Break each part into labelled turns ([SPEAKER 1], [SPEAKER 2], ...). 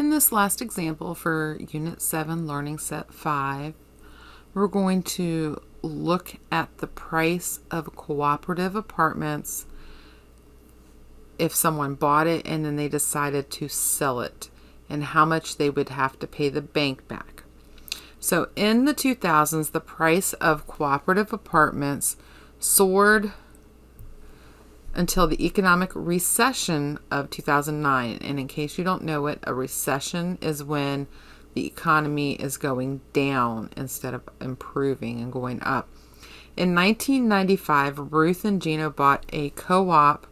[SPEAKER 1] in this last example for Unit 7, Learning Set 5, we're going to look at the price of cooperative apartments if someone bought it and then they decided to sell it, and how much they would have to pay the bank back. So in the 2000s, the price of cooperative apartments soared until the economic recession of 2009. And in case you don't know it, a recession is when the economy is going down instead of improving and going up. In 1995, Ruth and Gino bought a co-op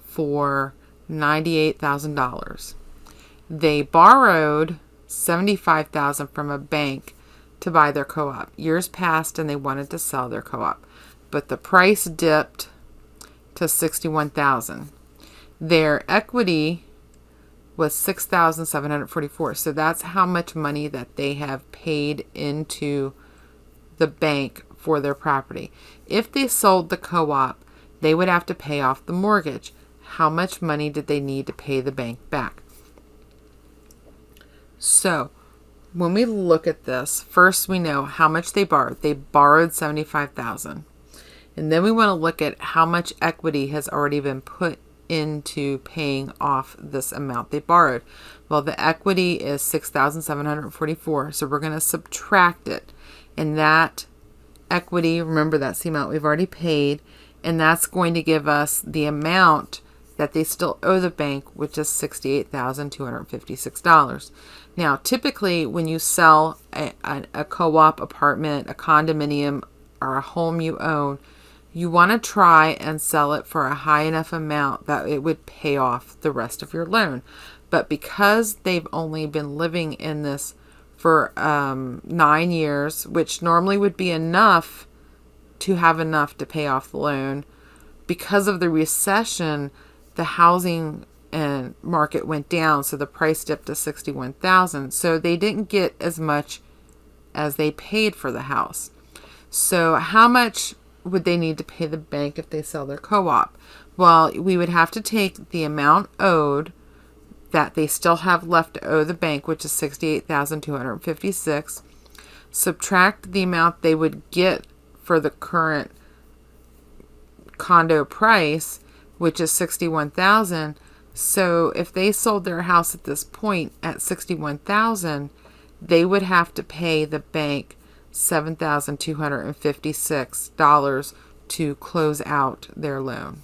[SPEAKER 1] for $98,000. They borrowed $75,000 from a bank to buy their co-op. Years passed and they wanted to sell their co-op, but the price dipped to $61,000. Their equity was $6,744. So that's how much money that they have paid into the bank for their property. If they sold the co-op, they would have to pay off the mortgage. How much money did they need to pay the bank back? So when we look at this, first we know how much they borrowed. They borrowed $75,000. And then we want to look at how much equity has already been put into paying off this amount they borrowed. Well, the equity is $6,744. So we're going to subtract it. And that equity, remember, that's the amount we've already paid. And that's going to give us the amount that they still owe the bank, which is $68,256. Now, typically when you sell a co-op apartment, a condominium, or a home you own, you want to try and sell it for a high enough amount that it would pay off the rest of your loan. But because they've only been living in this for 9 years, which normally would be enough to have enough to pay off the loan, because of the recession, the housing and market went down, so the price dipped to $61,000. So they didn't get as much as they paid for the house. So how much would they need to pay the bank if they sell their co-op? Well, we would have to take the amount owed that they still have left to owe the bank, which is $68,256, subtract the amount they would get for the current condo price, which is $61,000. So if they sold their house at this point at $61,000, they would have to pay the bank $7,256 to close out their loan.